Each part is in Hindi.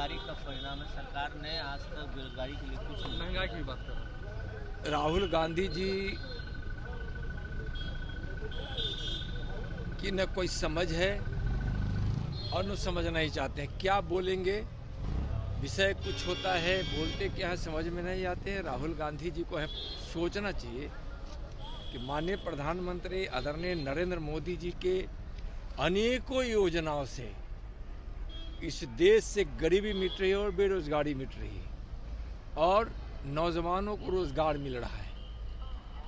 बेरोजगारी का परिणाम है। सरकार ने आज तक बेरोजगारी के लिए कुछ महंगाई की बात कर राहुल गांधी जी की न कोई समझ है और न समझना ही चाहते हैं। क्या बोलेंगे, विषय कुछ होता है, बोलते क्या है समझ में नहीं आते हैं। राहुल गांधी जी को है सोचना चाहिए कि माननीय प्रधानमंत्री आदरणीय नरेंद्र मोदी जी के अनेकों योजनाओं से इस देश से गरीबी मिट रही है और बेरोजगारी मिट रही है और नौजवानों को रोजगार मिल रहा है।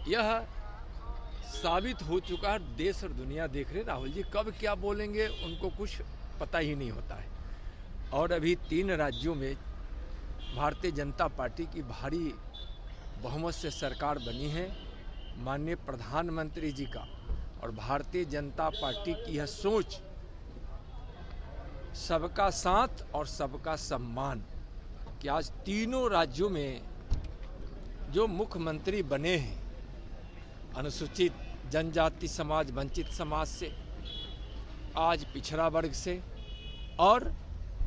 यह साबित हो चुका है, देश और दुनिया देख रहे। राहुल जी कब क्या बोलेंगे उनको कुछ पता ही नहीं होता है। और अभी 3 राज्यों में भारतीय जनता पार्टी की भारी बहुमत से सरकार बनी है। माननीय प्रधानमंत्री जी का और भारतीय जनता पार्टी की यह सोच सबका साथ और सबका सम्मान कि आज तीनों राज्यों में जो मुख्यमंत्री बने हैं अनुसूचित जनजाति समाज, वंचित समाज से, आज पिछड़ा वर्ग से और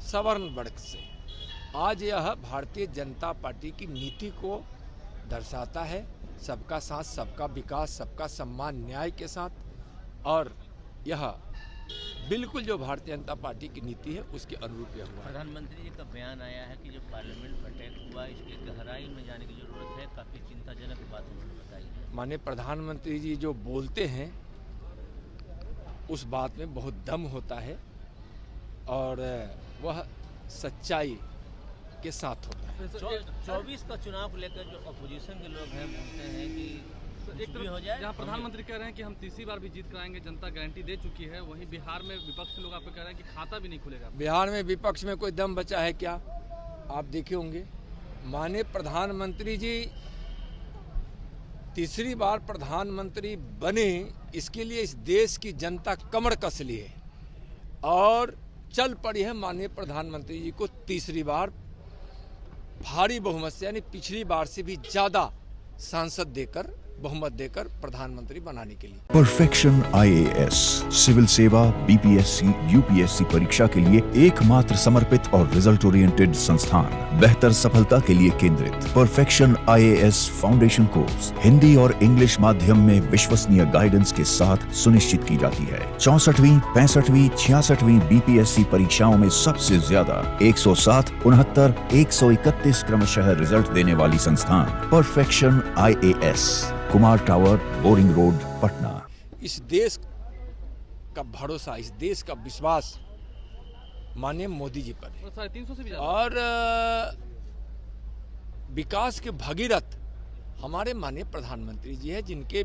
सवर्ण वर्ग से, आज यह भारतीय जनता पार्टी की नीति को दर्शाता है। सबका साथ, सबका विकास, सबका सम्मान, न्याय के साथ। और यह बिल्कुल जो भारतीय जनता पार्टी की नीति है उसके अनुरूप यह हुआ। प्रधानमंत्री जी का बयान आया है कि जो पार्लियामेंट अटैक हुआ इसकी गहराई में जाने की जरूरत है। काफी चिंताजनक बात उन्होंने बताई है। माननीय प्रधानमंत्री जी जो बोलते हैं उस बात में बहुत दम होता है और वह सच्चाई के साथ होता है। 24 का चुनाव को लेकर जो अपोजिशन के लोग हैं बोलते हैं कि एक तरफ हो जाए, जहाँ प्रधानमंत्री कह रहे हैं कि हम तीसरी बार भी जीत कराएंगे, जनता गारंटी दे चुकी है, वहीं बिहार में विपक्ष के लोग आपको कह रहे हैं कि खाता भी नहीं खुलेगा। बिहार में विपक्ष में कोई दम बचा है क्या? आप देखे होंगे माननीय प्रधानमंत्री जी तीसरी बार प्रधानमंत्री बने, इसके लिए इस देश की जनता कमर कस ली है और चल पड़ी है माननीय प्रधानमंत्री जी को तीसरी बार भारी बहुमत से, यानी पिछली बार से भी ज्यादा सांसद देकर, बहुमत देकर प्रधानमंत्री बनाने के लिए। परफेक्शन IAS सिविल सेवा, BPSC, UPSC परीक्षा के लिए एकमात्र समर्पित और रिजल्ट ओरिएंटेड संस्थान, बेहतर सफलता के लिए केंद्रित। Perfection IAS foundation course Hindi और इंग्लिश माध्यम में विश्वसनीय गाइडेंस के साथ सुनिश्चित की जाती है। 64वीं, 65वीं, 66वीं BPSC परीक्षाओं में सबसे ज्यादा 107, 69, 131 क्रमशः रिजल्ट देने वाली संस्थान perfection IAS, Kumar tower, boring road, Patna. इस देश का भरोसा, इस देश का विश्वास माननीय मोदी जी पर है 350 से भी ज्यादा। और विकास के भगीरथ हमारे माननीय प्रधानमंत्री जी हैं, जिनके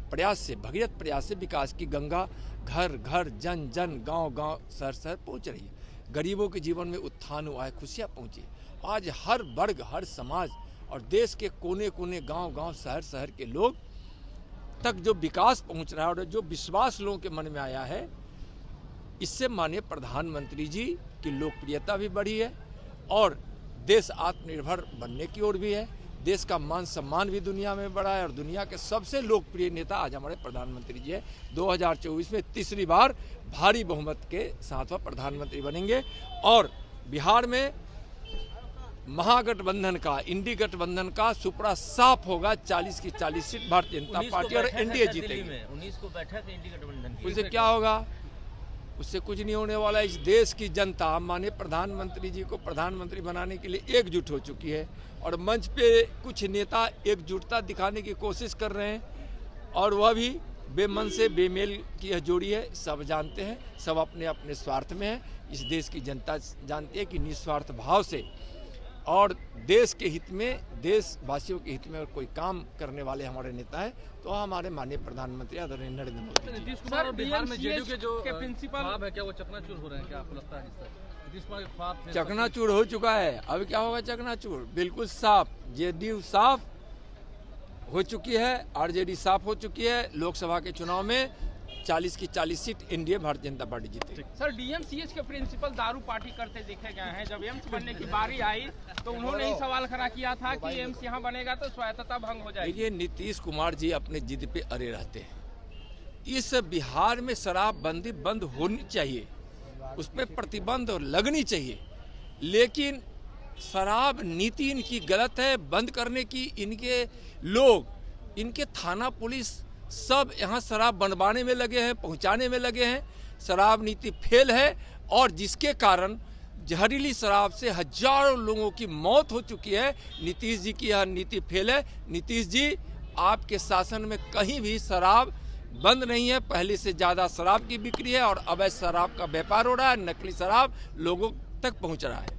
प्रयास से, भगीरथ प्रयास से विकास की गंगा घर घर, जन जन, गांव गांव, शहर शहर पहुंच रही है। गरीबों के जीवन में उत्थान हुआ है, खुशियां पहुंची। आज हर वर्ग, हर समाज और देश के कोने कोने, गांव गांव, शहर शहर के लोग तक जो विकास पहुंच रहा है और जो विश्वास लोगों के मन में आया है, इससे माननीय प्रधानमंत्री जी की लोकप्रियता भी बढ़ी है और देश आत्मनिर्भर बनने की ओर भी है। देश का मान सम्मान भी दुनिया में बढ़ा है और दुनिया के सबसे लोकप्रिय नेता आज हमारे प्रधानमंत्री जी है। 2024 में तीसरी बार भारी बहुमत के साथ वह प्रधानमंत्री बनेंगे और बिहार में महागठबंधन का, इंडी गठबंधन का सुपड़ा साफ होगा। 40 की 40 सीट भारतीय जनता पार्टी और एनडीए जीतेगी। 19 को बैठक इंडी गठबंधन की। उससे क्या होगा? उससे कुछ नहीं होने वाला। इस देश की जनता माननीय प्रधानमंत्री जी को प्रधानमंत्री बनाने के लिए एकजुट हो चुकी है और मंच पे कुछ नेता एकजुटता दिखाने की कोशिश कर रहे हैं और वह भी बेमन से बेमेल की यह जोड़ी है। सब जानते हैं, सब अपने अपने स्वार्थ में है। इस देश की जनता जानती है कि निस्वार्थ भाव से और देश के हित में, देशवासियों के हित में कोई काम करने वाले हमारे नेता है तो हमारे माननीय प्रधानमंत्री आदरणीय नरेंद्र मोदी जी। नीतीश कुमार और बिहार में जेडीयू के जो प्रिंसिपल ख्वाब है, क्या वो चकनाचूर हो रहे हैं? क्या आपको लगता है नीतीश कुमार के ख्वाब चकनाचूर हो चुका है? अब क्या होगा चकनाचूर? बिल्कुल साफ, जेडीयू साफ हो चुकी है, आरजेडी साफ हो चुकी है। लोकसभा के चुनाव में 40 की 40 seat NDA Bharatiya Janata party जीती। सर, डीएमसीएच के प्रिंसिपल दारू पार्टी करते देखे गए हैं। जब एम्स बनने की बारी आई तो उन्होंने ही सवाल खड़ा किया था कि एम्स यहाँ बनेगा तो स्वायत्तता भंग हो जाएगी। देखिए, नीतीश कुमार जी अपने जिद पे अड़े रहते हैं। इस बिहार में शराबबंदी बंद होनी चाहिए, उस पर प्रतिबंध लगनी चाहिए। लेकिन शराब नीति इनकी गलत है। बंद करने की इनके लोग, इनके थाना पुलिस सब यहाँ शराब बनवाने में लगे हैं, पहुँचाने में लगे हैं। शराब नीति फेल है और जिसके कारण जहरीली शराब से हजारों लोगों की मौत हो चुकी है। नीतीश जी की यह नीति फेल है। नीतीश जी, आपके शासन में कहीं भी शराब बंद नहीं है। पहले से ज़्यादा शराब की बिक्री है और अवैध शराब का व्यापार हो रहा है। नकली शराब लोगों तक पहुंच रहा है।